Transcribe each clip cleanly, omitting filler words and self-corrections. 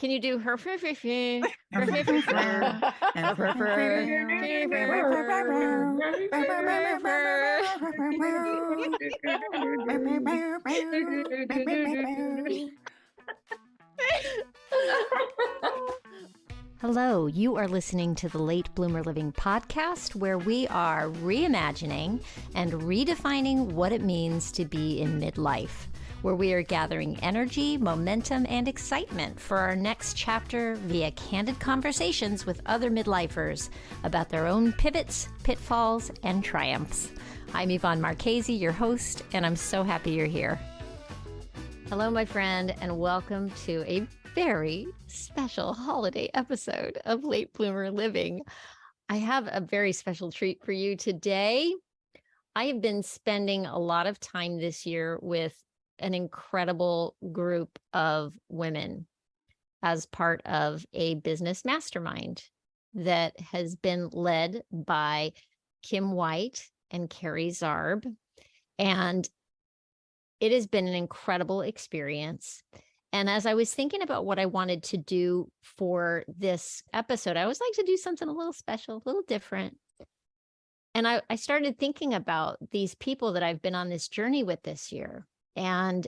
Can you do her? Hello, you are listening to the Late Bloomer Living podcast, where we are reimagining and redefining what it means to be in midlife, where we are gathering energy, momentum, and excitement for our next chapter via candid conversations with other midlifers about their own pivots, pitfalls, and triumphs. I'm Yvonne Marchese, your host, and I'm so happy you're here. Hello, my friend, and welcome to a very special holiday episode of Late Bloomer Living. I have a very special treat for you today. I have been spending a lot of time this year with an incredible group of women as part of a business mastermind that has been led by Kim White and Kerry Zarb. And it has been an incredible experience. And as I was thinking about what I wanted to do for this episode, I always like to do something a little special, a little different. And I started thinking about these people that I've been on this journey with this year and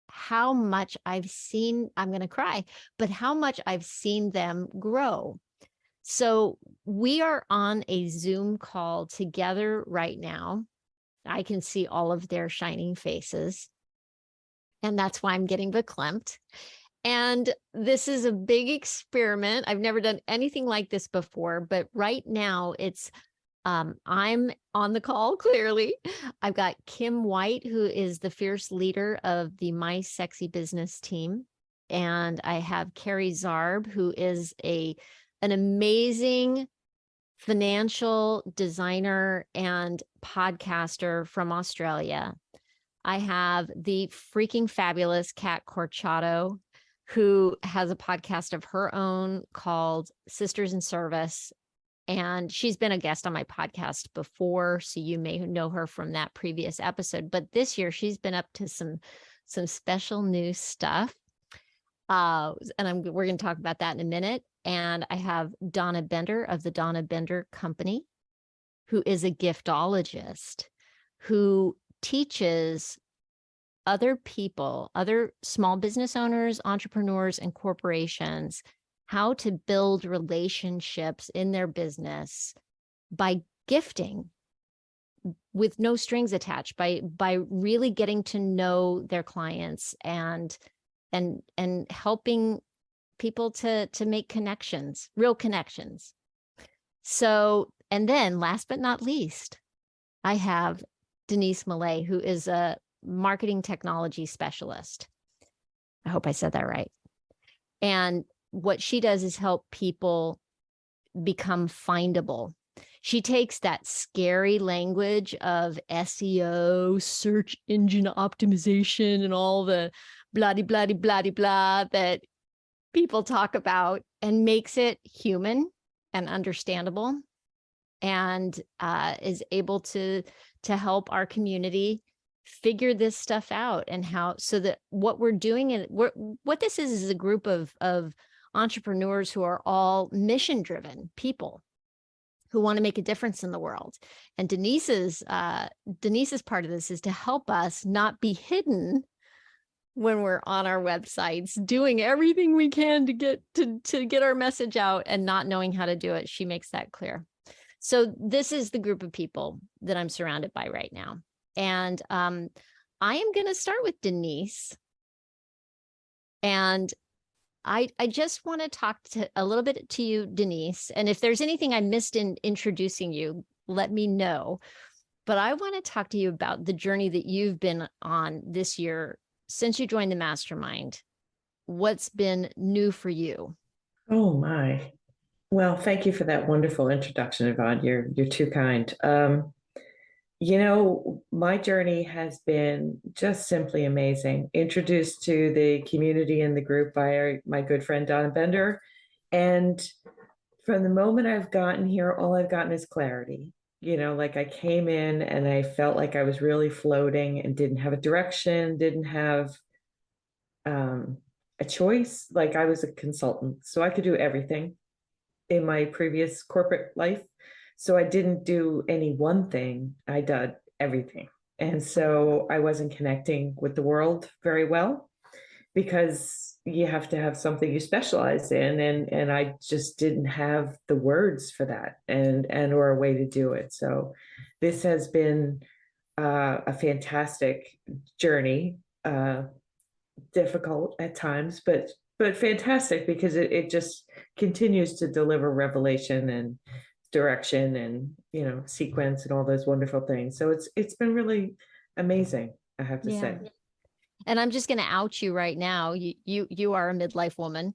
how much I've seen, I'm going to cry, but how much I've seen them grow. So we are on a Zoom call together right now. I can see all of their shining faces. And that's why I'm getting verklempt. And this is a big experiment. I've never done anything like this before, but right now it's, I'm on the call, clearly. I've got Kim White, who is the fierce leader of the My Sexy Business team. And I have Kerry Zarb, who is an amazing financial designer and podcaster from Australia. I have the freaking fabulous Cat Corchado, who has a podcast of her own called Sisters in Service. And she's been a guest on my podcast before, so you may know her from that previous episode. But this year, she's been up to some special new stuff. And we're going to talk about that in a minute. And I have Donna Bender of the Donna Bender Company, who is a giftologist, who teaches other people, other small business owners, entrepreneurs, and corporations how to build relationships in their business by gifting with no strings attached, by really getting to know their clients and helping people to make connections, real connections. So, and then last but not least, I have Denise Millet, who is a marketing technology specialist. I hope I said that right. And what she does is help people become findable. She takes that scary language of SEO, search engine optimization, and all the blah that people talk about, and makes it human and understandable, and is able to help our community figure this stuff out, and how, so that what we're doing, and what this is a group of entrepreneurs who are all mission driven people who want to make a difference in the world. And Denise's part of this is to help us not be hidden when we're on our websites, doing everything we can to get our message out and not knowing how to do it. She makes that clear. So this is the group of people that I'm surrounded by right now. And I am going to start with Denise. And I just want to talk a little bit to you, Denise. And if there's anything I missed in introducing you, let me know. But I want to talk to you about the journey that you've been on this year since you joined the mastermind. What's been new for you? Oh my. Well, thank you for that wonderful introduction, Yvonne. You're too kind. My journey has been just simply amazing. Introduced to the community and the group by my good friend, Donna Bender. And from the moment I've gotten here, all I've gotten is clarity. Like I came in and I felt like I was really floating and didn't have a direction, didn't have a choice. Like I was a consultant, so I could do everything in my previous corporate life. So I didn't do any one thing, I did everything. And so I wasn't connecting with the world very well because you have to have something you specialize in, and I just didn't have the words for that and or a way to do it. So this has been a fantastic journey, difficult at times, but fantastic because it just continues to deliver revelation and direction and, you know, sequence and all those wonderful things. So it's been really amazing, I have to say. And I'm just going to out you right now. You are a midlife woman.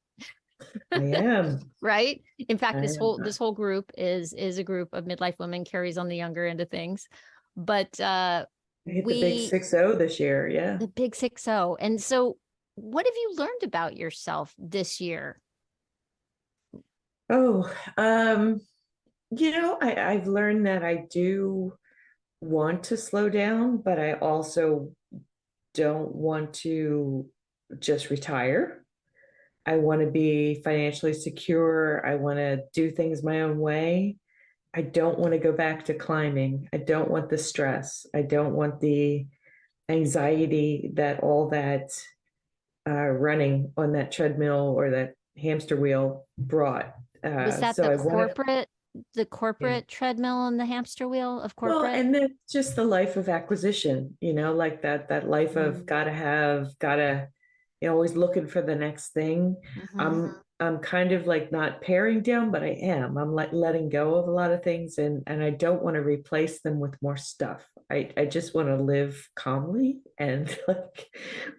I am. Right. In fact, I this am. whole group is a group of midlife women. Kerry's on the younger end of things, but I hit the big 6-0 this year. Yeah. the big 6-0. And so, what have you learned about yourself this year? Oh, you know, I've learned that I do want to slow down, but I also don't want to just retire. I want to be financially secure. I want to do things my own way. I don't want to go back to climbing. I don't want the stress. I don't want the anxiety that all that running on that treadmill or that hamster wheel brought. Was that So the I want to, corporate treadmill on the hamster wheel of well, corporate? and then just the life of acquisition, you know, like that life of gotta have, gotta, you know, always looking for the next thing. I'm kind of like not paring down, but I am. I'm like letting go of a lot of things, and I don't want to replace them with more stuff. I just want to live calmly and like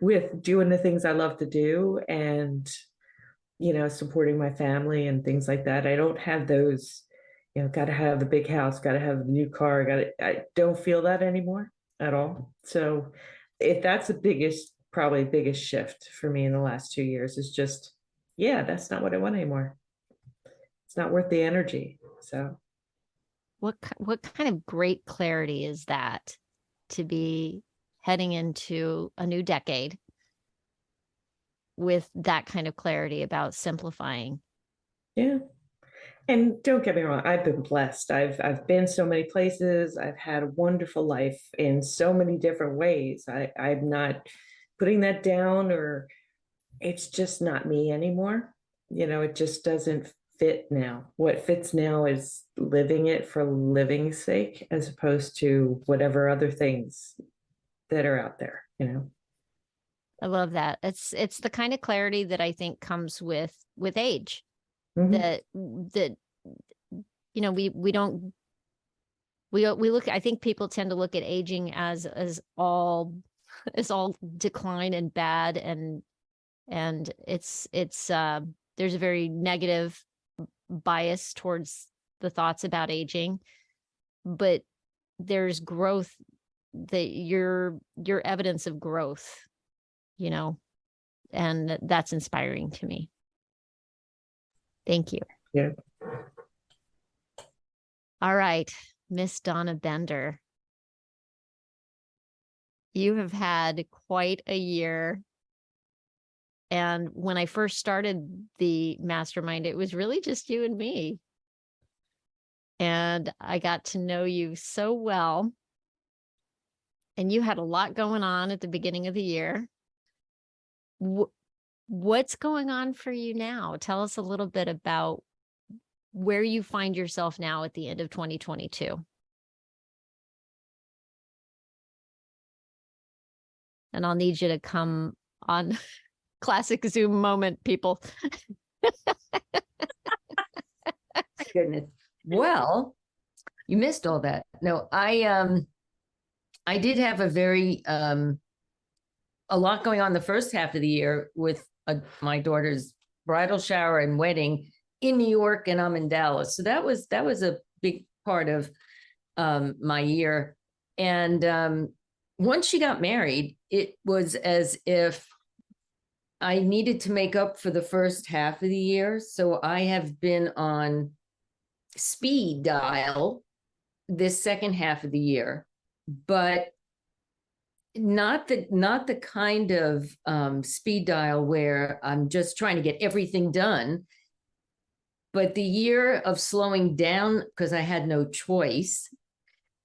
with doing the things I love to do and, you know, supporting my family and things like that. I don't have those, you know, got to have the big house, got to have the new car, I don't feel that anymore at all. So if that's the biggest, probably biggest shift for me in the last 2 years is just, yeah, that's not what I want anymore. It's not worth the energy. So What kind of great clarity is that to be heading into a new decade with that kind of clarity about simplifying? yeah. And don't get me wrong, I've been blessed. I've been so many places. I've had a wonderful life in so many different ways. I'm not putting that down, or it's just not me anymore. You know, it just doesn't fit now. What fits now is living it for living's sake, as opposed to whatever other things that are out there, you know. I love that. It's the kind of clarity that I think comes with age. Mhm. That you know, we don't we look, I think people tend to look at aging as all as all decline and bad, and it's there's a very negative bias towards the thoughts about aging, but there's growth, that your evidence of growth, you know, and that's inspiring to me. Thank you. Yeah. All right, Miss Donna Bender, you have had quite a year. And when I first started the mastermind, it was really just you and me. And I got to know you so well. And you had a lot going on at the beginning of the year. What's going on for you now? Tell us a little bit about where you find yourself now at the end of 2022. And I'll need you to come on. Classic Zoom moment, people. Goodness. Well, you missed all that. No, I did have a very a lot going on the first half of the year with my daughter's bridal shower and wedding in New York, and I'm in Dallas. So that was a big part of my year. And once she got married, it was as if I needed to make up for the first half of the year. So I have been on speed dial this second half of the year, but not the kind of speed dial where I'm just trying to get everything done, but the year of slowing down because I had no choice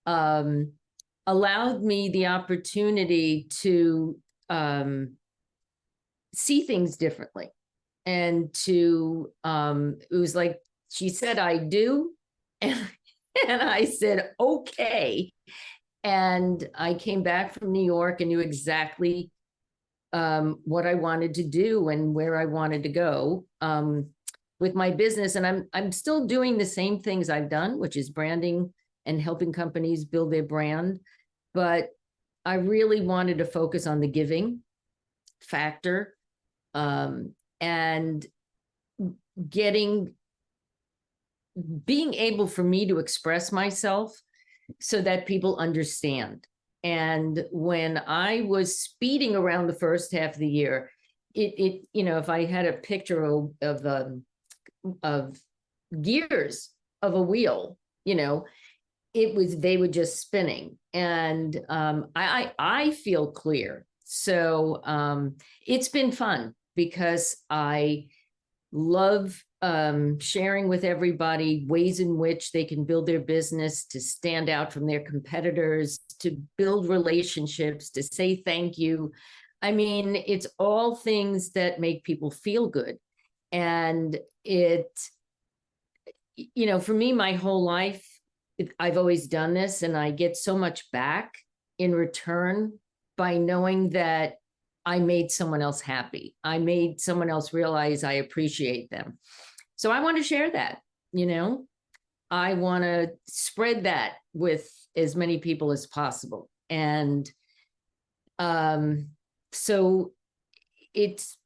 allowed me the opportunity to see things differently, and to it was like she said, I do, and I said, okay. And I came back from New York and knew exactly what I wanted to do and where I wanted to go with my business. And I'm still doing the same things I've done, which is branding and helping companies build their brand. But I really wanted to focus on the giving factor and being able for me to express myself so that people understand. And when I was speeding around the first half of the year, it if I had a picture of gears of a wheel, they were just spinning, and I feel clear. So it's been fun because I love sharing with everybody ways in which they can build their business to stand out from their competitors, to build relationships, to say thank you. I mean, it's all things that make people feel good. And for me, my whole life, I've always done this, and I get so much back in return by knowing that I made someone else happy. I made someone else realize I appreciate them. So I want to share that, I want to spread that with as many people as possible. And so it's,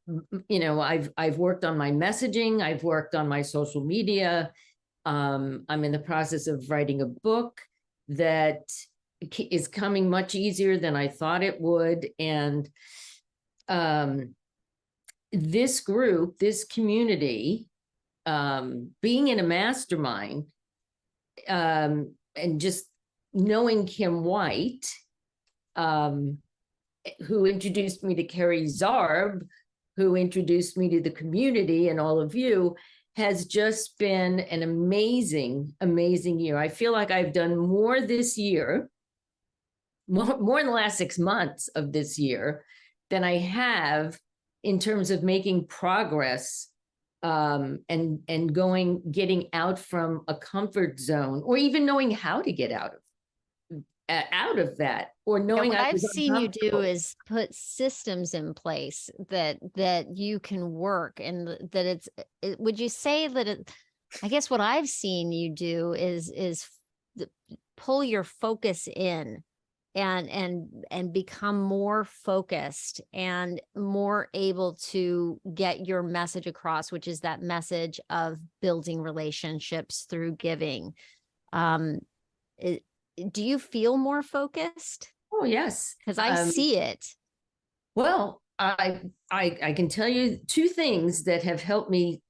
I've worked on my messaging. I've worked on my social media. I'm in the process of writing a book that is coming much easier than I thought it would. And this group, this community, being in a mastermind, and just knowing Kim White, who introduced me to Kerry Zarb, who introduced me to the community and all of you, has just been an amazing, amazing year. I feel like I've done more this year, more in the last 6 months of this year than I have in terms of making progress and getting out from a comfort zone, or even knowing how to get out of that, or knowing what I've seen you do is put systems in place that you can work, and that would you say that I guess what I've seen you do is pull your focus in and become more focused and more able to get your message across, which is that message of building relationships through giving. Do you feel more focused? Oh, yes. Because I see it. Well, I can tell you 2 things that have helped me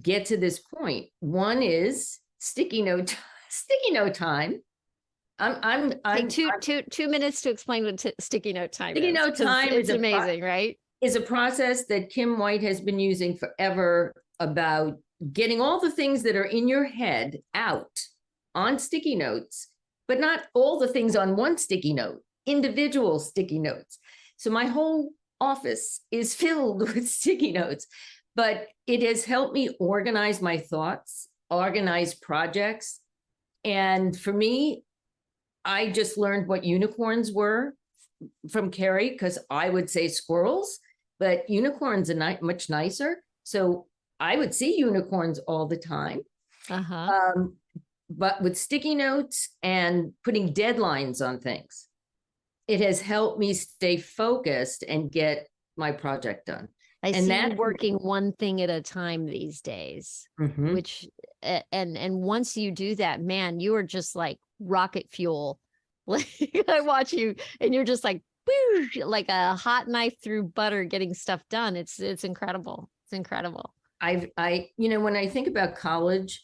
get to this point. One is sticky note time. I'm Take 2 minutes to explain what sticky note time is. Sticky note time is amazing, right? Is a process that Kim White has been using forever, about getting all the things that are in your head out on sticky notes, but not all the things on one sticky note, individual sticky notes. So my whole office is filled with sticky notes, but it has helped me organize my thoughts, organize projects. And for me, I just learned what unicorns were from Kerry, because I would say squirrels, but unicorns are much nicer. So I would see unicorns all the time. But with sticky notes and putting deadlines on things, it has helped me stay focused and get my project done. I see you working one thing at a time these days, which, and once you do that, man, you are just like rocket fuel. Like I watch you and you're just like, whoosh, like a hot knife through butter, getting stuff done. It's incredible. It's incredible. When I think about college,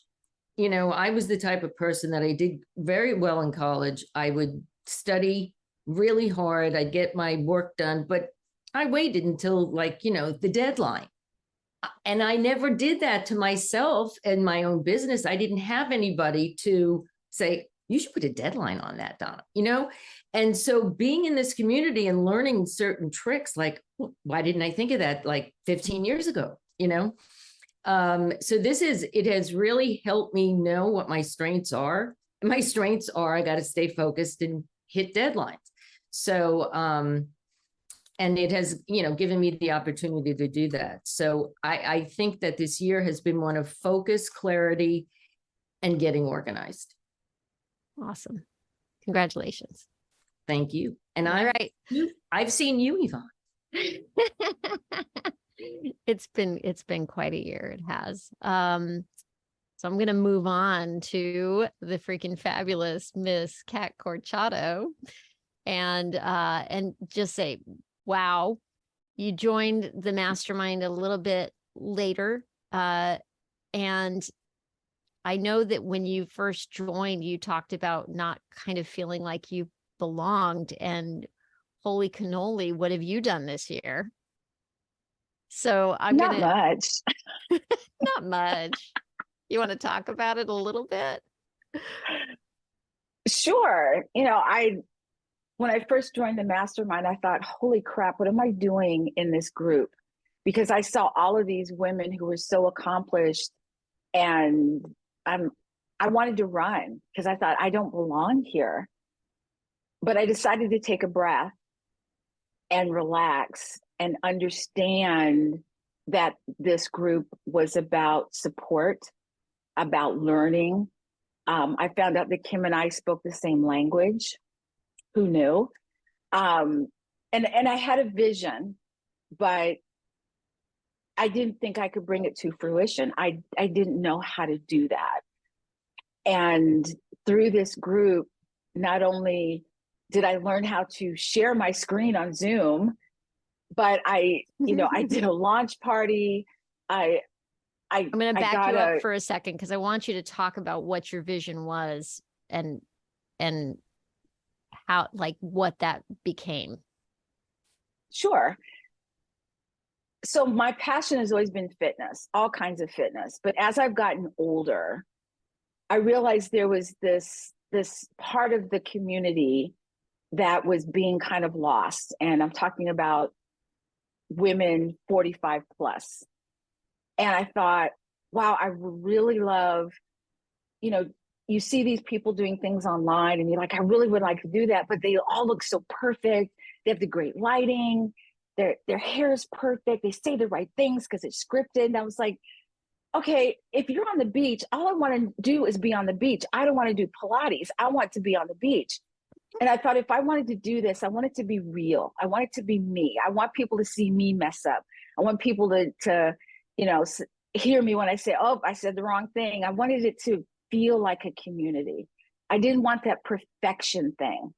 I was the type of person that I did very well in college. I would study really hard. I'd get my work done, but I waited until like, the deadline. And I never did that to myself and my own business. I didn't have anybody to say, you should put a deadline on that, Donna, And so being in this community and learning certain tricks, like, why didn't I think of that like 15 years ago, So it has really helped me know what my strengths are. My strengths are, I got to stay focused and hit deadlines. So, and it has, given me the opportunity to do that. So I think that this year has been one of focus, clarity, and getting organized. Awesome. Congratulations. Thank you. And I've seen you, Yvonne. It's been quite a year. It has. So I'm going to move on to the freaking fabulous Miss Cat Corchado and just say, wow, you joined the mastermind a little bit later. And I know that when you first joined, you talked about not kind of feeling like you belonged, and holy cannoli, what have you done this year? So not much. Not much. You want to talk about it a little bit? Sure. When I first joined the mastermind, I thought, holy crap, what am I doing in this group? Because I saw all of these women who were so accomplished, and I wanted to run because I thought I don't belong here. But I decided to take a breath and relax and understand that this group was about support, about learning. I found out that Kim and I spoke the same language. Who knew? And I had a vision, but I didn't think I could bring it to fruition. I didn't know how to do that. And through this group, not only did I learn how to share my screen on Zoom, but I did a launch party. I'm going to back you up for a second because I want you to talk about what your vision was and how, like, what that became. Sure. So my passion has always been fitness, all kinds of fitness. But as I've gotten older, I realized there was this part of the community that was being kind of lost. And I'm talking about women 45 plus. And I thought, wow, I really love, you see these people doing things online and you're like, I really would like to do that, but they all look so perfect. They have the great lighting. Their hair is perfect. They say the right things because it's scripted. And I was like, okay, if you're on the beach, all I want to do is be on the beach. I don't want to do Pilates. I want to be on the beach. And I thought if I wanted to do this, I want it to be real. I want it to be me. I want people to see me mess up. I want people to hear me when I say, oh, I said the wrong thing. I wanted it to feel like a community. I didn't want that perfection thing.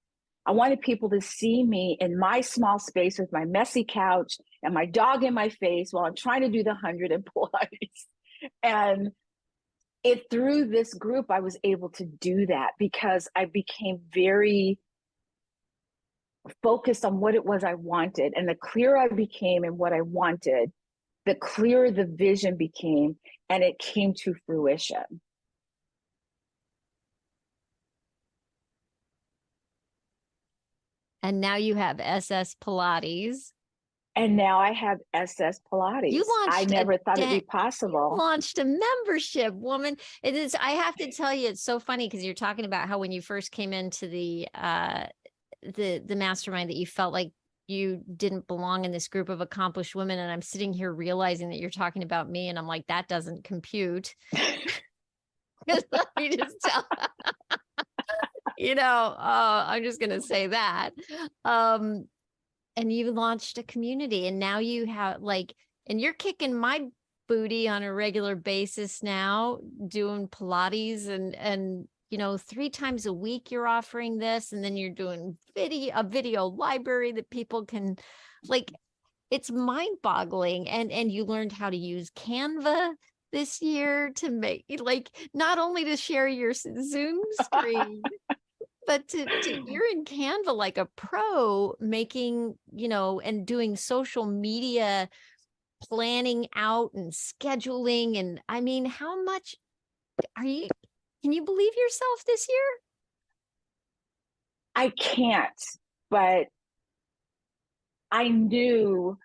I wanted people to see me in my small space with my messy couch and my dog in my face while I'm trying to do the 100 in Pilates. And through this group, I was able to do that because I became very focused on what it was I wanted. And the clearer I became in what I wanted, the clearer the vision became, and it came to fruition. And now you have SS Pilates. And now I have SS Pilates. You launched I never thought it'd be possible. You launched a membership, woman. It is. I have to tell you, it's so funny because you're talking about how when you first came into the mastermind that you felt like you didn't belong in this group of accomplished women. And I'm sitting here realizing that you're talking about me, and I'm like, that doesn't compute. Let me just tell. I'm just gonna say that. And you launched a community, and now you have and you're kicking my booty on a regular basis now, doing Pilates and 3 times a week you're offering this, and then you're doing a video library that people can it's mind boggling. And you learned how to use Canva this year to make not only to share your Zoom screen. But you're in Canva like a pro, making, and doing social media planning out and scheduling. And I mean, how much can you believe yourself this year? I can't, but I knew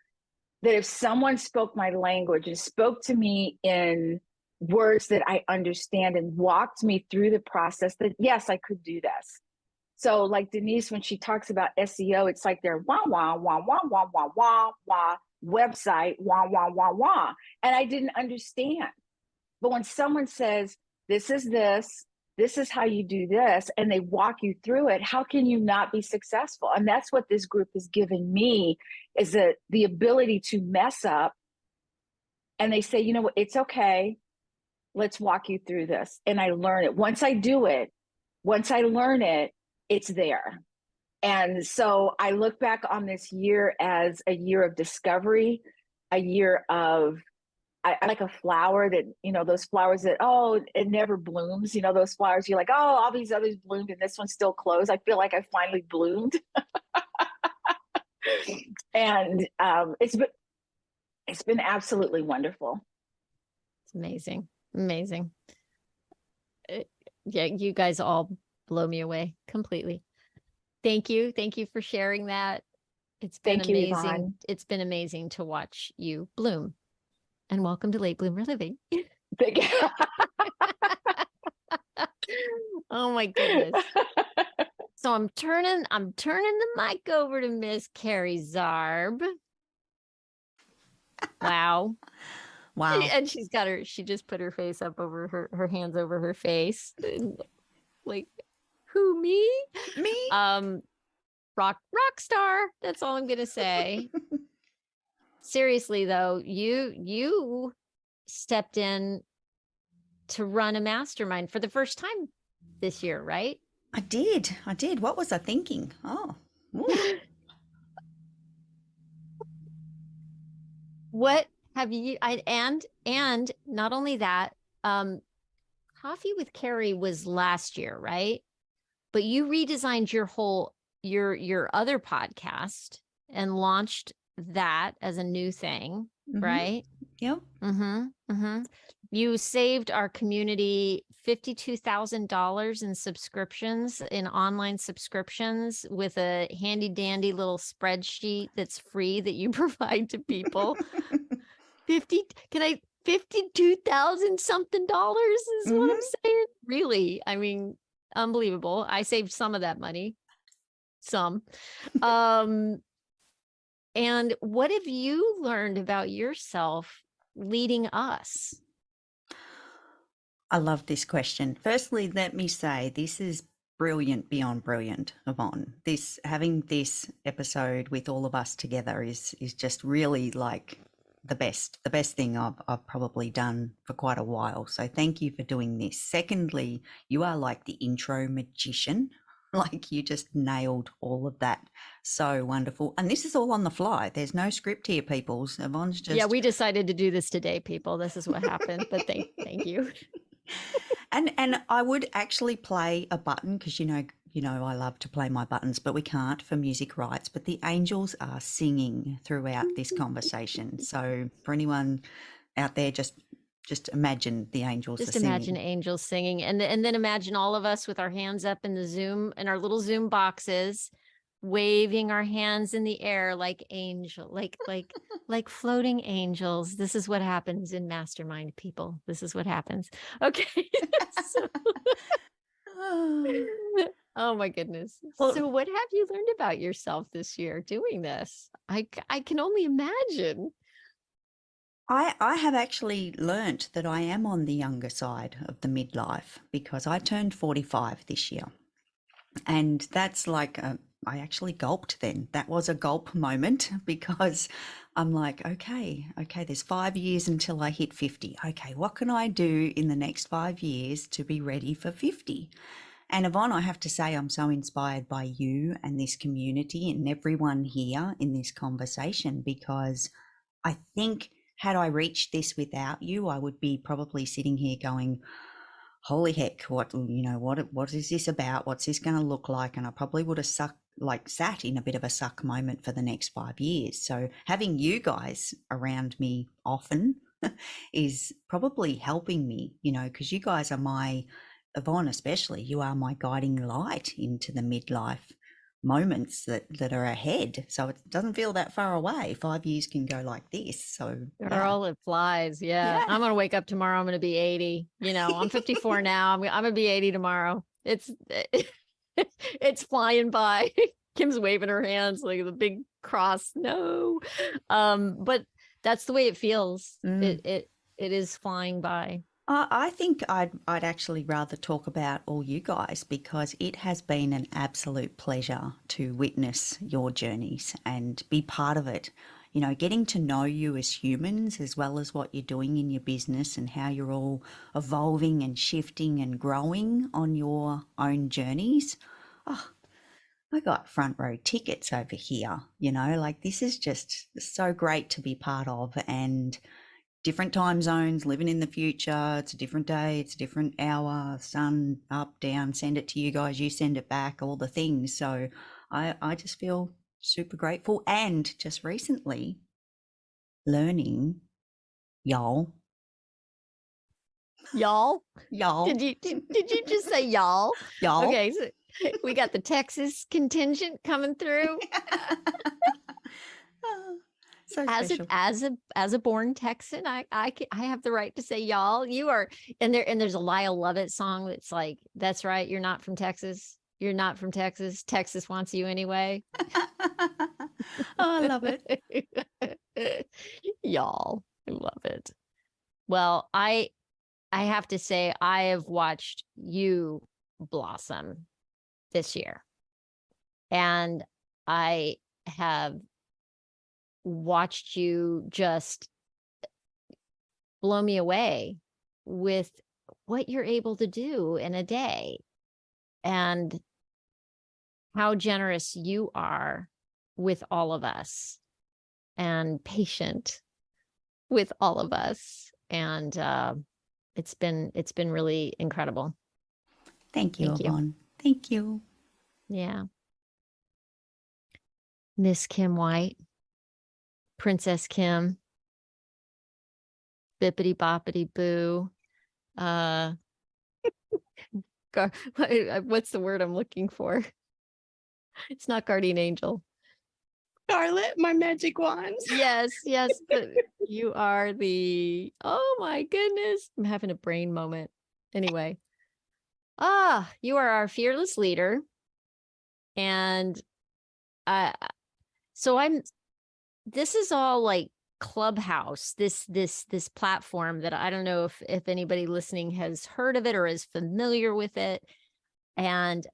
that if someone spoke my language and spoke to me in words that I understand and walked me through the process, that yes, I could do this. So like Denise, when she talks about SEO, it's like their wah, wah, wah, wah, wah, wah, wah, wah, website, wah, wah, wah, wah. And I didn't understand. But when someone says, this is how you do this, and they walk you through it, how can you not be successful? And that's what this group has given me, is the ability to mess up. And they say, you know what, it's okay. Let's walk you through this. And I learn it. Once I learn it, it's there. And so I look back on this year as a year of discovery, a year of, I like a flower that, those flowers that, it never blooms. Those flowers, you're like, all these others bloomed and this one's still closed. I feel like I finally bloomed. And it's been absolutely wonderful. It's amazing. Amazing. Yeah, you guys all blow me away completely. Thank you. Thank you for sharing that. It's been Thank you, amazing. Yvonne. It's been amazing to watch you bloom. And welcome to Late Bloomer Living. Thank you. Oh my goodness. So I'm turning the mic over to Miss Kerry Zarb. Wow. Wow. And she just put her face up over her hands over her face. Like, who, me? Me? Rock star. That's all I'm gonna say. Seriously though, you stepped in to run a mastermind for the first time this year, right? I did. What was I thinking? Oh. What have you, and not only that, Coffee with Kerry was last year, right? But you redesigned your other podcast and launched that as a new thing, right? Yep. You saved our community $52,000 in subscriptions, in online subscriptions, with a handy dandy little spreadsheet that's free that you provide to people. 52,000 something dollars is what I'm saying. Really, I mean, unbelievable. I saved some of that money. Some. And what have you learned about yourself leading us? I love this question. Firstly, let me say this is brilliant beyond brilliant, Yvonne. Having this episode with all of us together is just really like the best thing I've probably done for quite a while. So thank you for doing this. Secondly, you are like the intro magician. Like you just nailed all of that. So wonderful. And this is all on the fly. There's no script here, peoples. Yvonne's just... Yeah, we decided to do this today, people. This is what happened. But thank you. And I would actually play a button because you know I love to play my buttons, but we can't for music rights. But the angels are singing throughout this conversation. So for anyone out there, just imagine the angels Just are singing. imagine angels singing, and then imagine all of us with our hands up in the Zoom, in our little Zoom boxes, waving our hands in the air like angel, like floating angels. This is what happens in mastermind, people. This is what happens. Okay. Oh my goodness. Well, so what have you learned about yourself this year doing this? I can only imagine. I have actually learnt that I am on the younger side of the midlife because I turned 45 this year. And that's like, I actually gulped then. That was a gulp moment because I'm like, okay, there's 5 years until I hit 50. Okay, what can I do in the next 5 years to be ready for 50? And Yvonne, I have to say, I'm so inspired by you and this community and everyone here in this conversation because I think had I reached this without you, I would be probably sitting here going, holy heck, what is this about? What's this going to look like? And I probably would have sat in a bit of a suck moment for the next 5 years. So having you guys around me often is probably helping me, because you guys are Yvonne especially, you are my guiding light into the midlife moments that are ahead. So it doesn't feel that far away. 5 years can go like this. So Girl, it flies. Yeah. I'm going to wake up tomorrow. I'm going to be 80. I'm 54 now. I'm going to be 80 tomorrow. It's flying by. Kim's waving her hands like the big cross. No. But that's the way it feels. It is flying by. I think I'd actually rather talk about all you guys, because it has been an absolute pleasure to witness your journeys and be part of it. Getting to know you as humans, as well as what you're doing in your business and how you're all evolving and shifting and growing on your own journeys. Oh, I got front row tickets over here, this is just so great to be part of. And different time zones, living in the future. It's a different day. It's a different hour, sun up, down, send it to you guys. You send it back, all the things. So I just feel super grateful. And just recently learning, y'all. Y'all? Y'all. Did you just say y'all? Y'all. Okay. So we got the Texas contingent coming through. So as a born Texan, I have the right to say y'all. You are, and there's a Lyle Lovett song that's like, that's right, you're not from Texas. You're not from Texas. Texas wants you anyway. I love it. Y'all, I love it. Well, I have to say, I have watched you blossom this year, and I have watched you just blow me away with what you're able to do in a day and how generous you are with all of us and patient with all of us. And it's been really incredible. Thank you, Yvonne. Thank you. Yeah. Miss Kim White, Princess Kim, bippity boppity boo. What's the word I'm looking for? It's not guardian angel. Scarlet, my magic wand. Yes, but you are oh my goodness. I'm having a brain moment. Anyway. You are our fearless leader. And this is all like Clubhouse, this platform that I don't know if anybody listening has heard of it or is familiar with it. And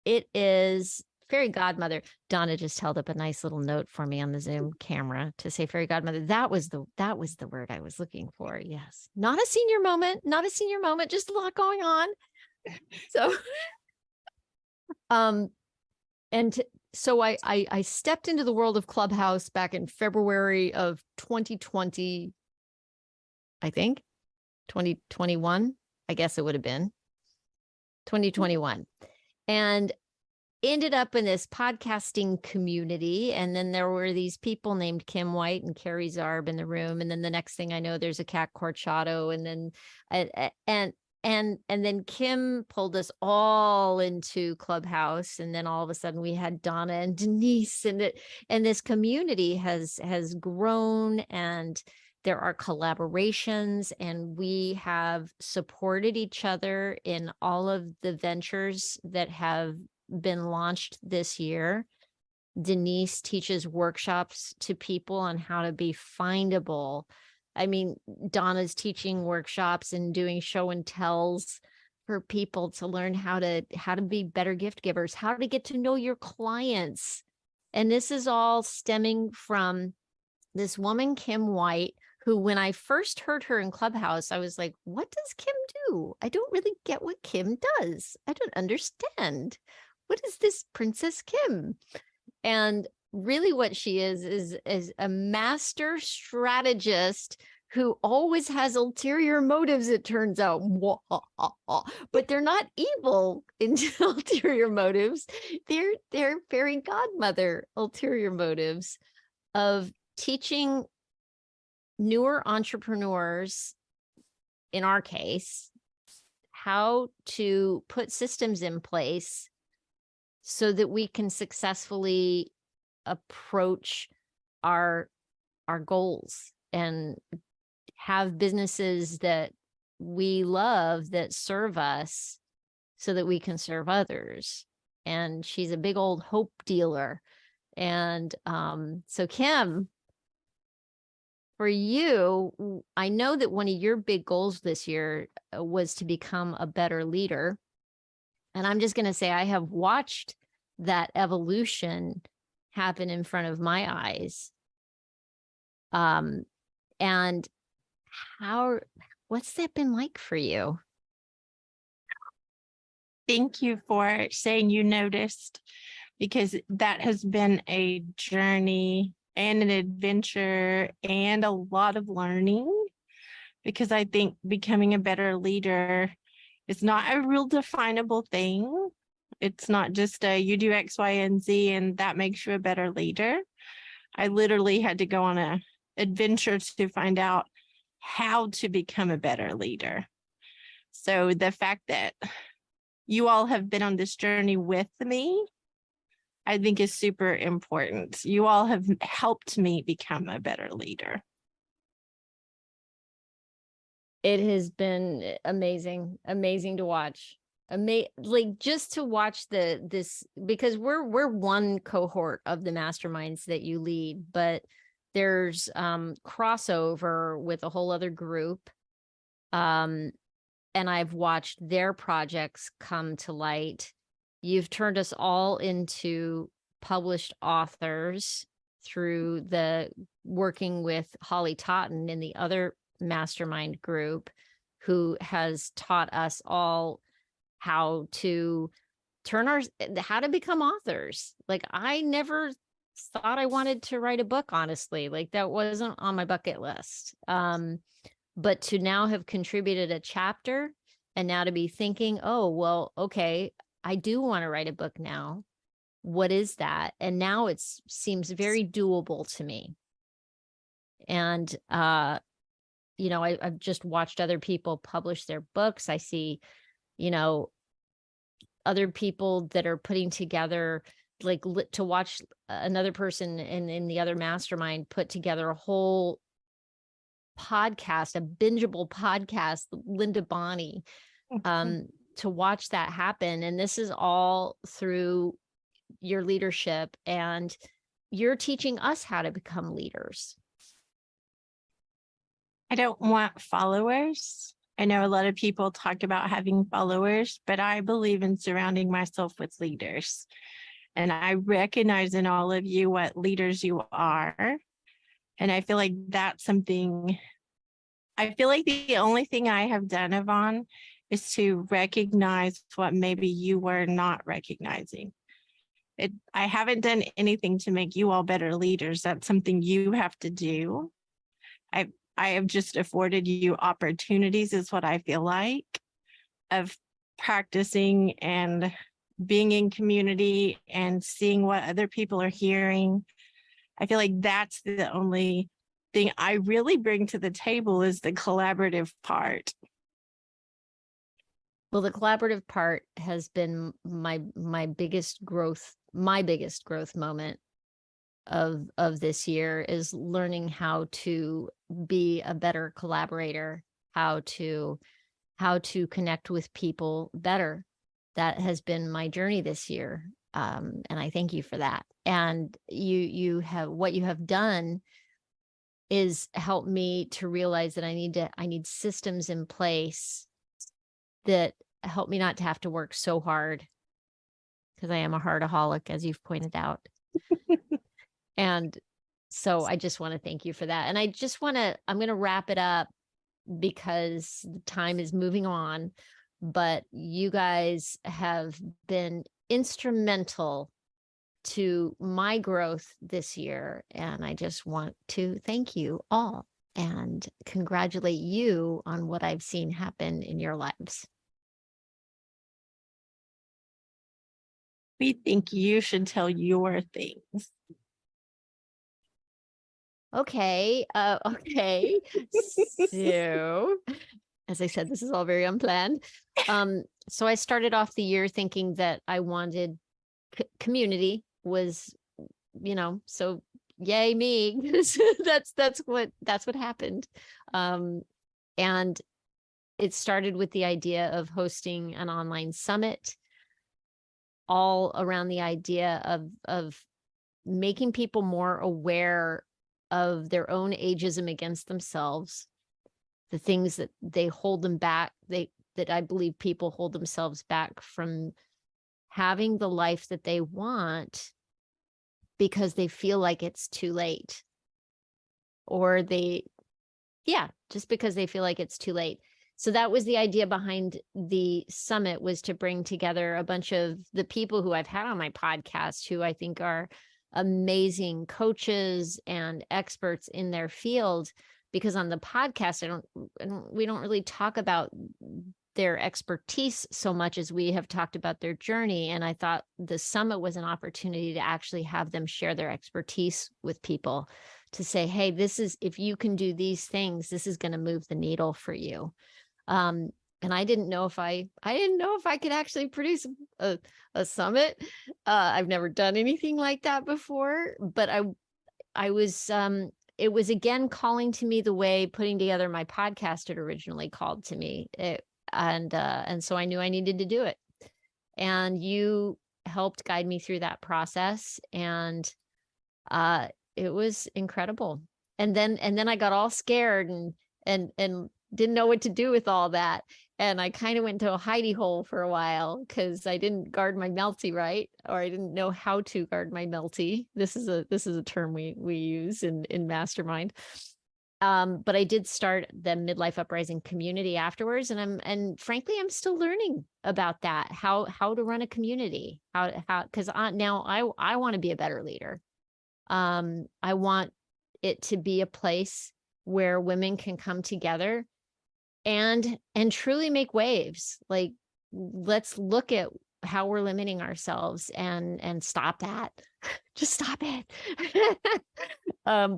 it is Fairy Godmother. Donna just held up a nice little note for me on the Zoom camera to say Fairy Godmother. That was the word I was looking for. Yes. Not a senior moment, just a lot going on. So, so I stepped into the world of Clubhouse back in February of 2020, I think, 2021, I guess it would have been 2021, and ended up in this podcasting community. And then there were these people named Kim White and Kerry Zarb in the room. And then the next thing I know, there's a Cat Corchado. And then, and then Kim pulled us all into Clubhouse. And then all of a sudden we had Donna and Denise, and this community has grown, and there are collaborations, and we have supported each other in all of the ventures that have been launched this year. Denise teaches workshops to people on how to be findable. I mean, Donna's teaching workshops and doing show and tells for people to learn how to be better gift givers, how to get to know your clients. And this is all stemming from this woman, Kim White, who, when I first heard her in Clubhouse, I was like, what does Kim do? I don't really get what Kim does. I don't understand. What is this Princess Kim? And really what she is a master strategist who always has ulterior motives, it turns out. But they're not evil ulterior motives. They're fairy godmother ulterior motives of teaching newer entrepreneurs, in our case, how to put systems in place so that we can successfully approach our goals and have businesses that we love that serve us so that we can serve others. And she's a big old hope dealer. And so Kim, for you, I know that one of your big goals this year was to become a better leader. And I'm just going to say, I have watched that evolution happen in front of my eyes. And what's that been like for you? Thank you for saying you noticed, because that has been a journey and an adventure and a lot of learning, because I think becoming a better leader is not a real definable thing. It's not just you do X, Y, and Z, and that makes you a better leader. I literally had to go on an adventure to find out how to become a better leader. So the fact that you all have been on this journey with me, I think is super important. You all have helped me become a better leader. It has been amazing to watch. Like just to watch this, because we're one cohort of the masterminds that you lead, but there's crossover with a whole other group. And I've watched their projects come to light. You've turned us all into published authors through the working with Holly Totten in the other mastermind group, who has taught us all how to how to become authors. Like, I never thought I wanted to write a book, honestly. Like, that wasn't on my bucket list. But to now have contributed a chapter, and now to be thinking, oh, well, okay, I do want to write a book now. What is that? And now it seems very doable to me. And, I've just watched other people publish their books. I see, other people that are putting together, like, to watch another person in the other mastermind put together a whole podcast, a bingeable podcast, Linda Bonney, to watch that happen. And this is all through your leadership, and you're teaching us how to become leaders. I don't want followers. I know a lot of people talk about having followers, but I believe in surrounding myself with leaders. And I recognize in all of you what leaders you are. And I feel like that's something, I feel like the only thing I have done, Yvonne, is to recognize what maybe you were not recognizing. I haven't done anything to make you all better leaders. That's something you have to do. I have just afforded you opportunities, is what I feel like, of practicing and being in community and seeing what other people are hearing. I feel like that's the only thing I really bring to the table, is the collaborative part. Well, the collaborative part has been my biggest growth moment of this year, is learning how to be a better collaborator, how to connect with people better. That has been my journey this year. And I thank you for that. And what you have done is help me to realize that I need systems in place that help me not to have to work so hard, because I am a heartaholic, as you've pointed out. And so I just want to thank you for that. And I'm going to wrap it up because the time is moving on, but you guys have been instrumental to my growth this year. And I just want to thank you all. and congratulate you on what I've seen happen in your lives. We think you should tell your things. Okay. Okay. So, as I said, this is all very unplanned. So I started off the year thinking that I wanted community was, so yay me. that's what happened. And it started with the idea of hosting an online summit, all around the idea of making people more aware of their own ageism against themselves, the things that they hold them back, that I believe people hold themselves back from having the life that they want because they feel like it's too late. Or just because they feel like it's too late. So that was the idea behind the summit, was to bring together a bunch of the people who I've had on my podcast, who I think are amazing coaches and experts in their field. Because on the podcast, we don't really talk about their expertise so much as we have talked about their journey. And I thought the summit was an opportunity to actually have them share their expertise with people, to say, hey, if you can do these things, this is going to move the needle for you. And I didn't know if I could actually produce a summit. I've never done anything like that before, but I was, it was again calling to me the way putting together my podcast had originally called to me. And so I knew I needed to do it. And you helped guide me through that process. And it was incredible. And then I got all scared and didn't know what to do with all that. And I kind of went to a hidey hole for a while because I didn't guard my melty right, or I didn't know how to guard my melty. This is a term we use in mastermind. But I did start the Midlife Uprising community afterwards, and frankly, I'm still learning about that, how to run a community, because now I want to be a better leader. I want it to be a place where women can come together and truly make waves. Like, let's look at how we're limiting ourselves and stop that. Just stop it.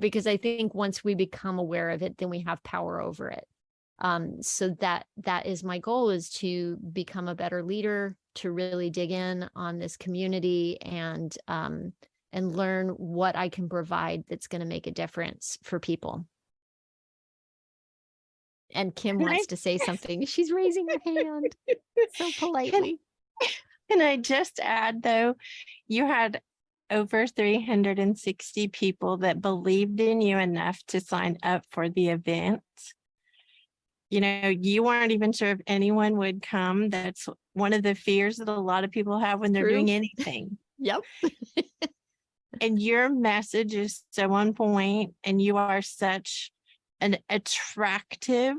Because I think once we become aware of it, then we have power over it. So that is my goal, is to become a better leader, to really dig in on this community and learn what I can provide that's going to make a difference for people. And Kim wants to say something. She's raising her hand so politely. Can I just add, though, you had over 360 people that believed in you enough to sign up for the event. You weren't even sure if anyone would come. That's one of the fears that a lot of people have when they're doing anything. Yep. And your message is so on point, and you are such an attractive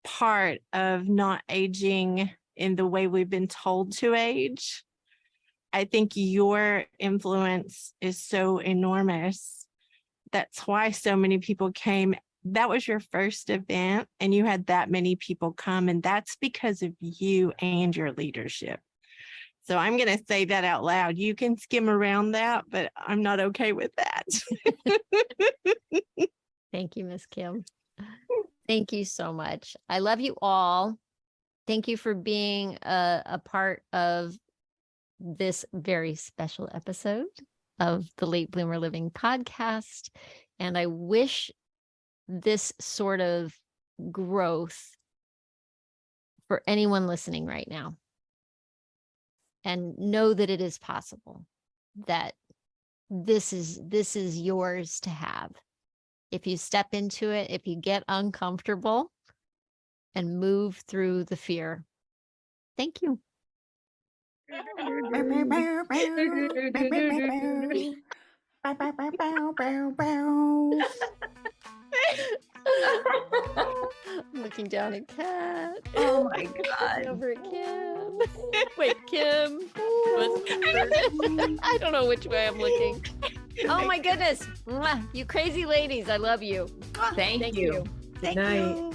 part of not aging in the way we've been told to age. I think your influence is so enormous. That's why so many people came. That was your first event, and you had that many people come, and that's because of you and your leadership. So I'm going to say that out loud. You can skim around that, but I'm not okay with that. Thank you, Miss Kim. Thank you so much. I love you all. Thank you for being a part of this very special episode of the Late Bloomer Living podcast. And I wish this sort of growth for anyone listening right now. And know that it is possible, that this is yours to have. If you step into it, if you get uncomfortable and move through the fear. Thank you. I'm looking down at Cat. Oh my God. Over at Kim. Wait, Kim. I don't know which way I'm looking. Oh my goodness. Mwah. You crazy ladies. I love you. Thank you. Thank night. you.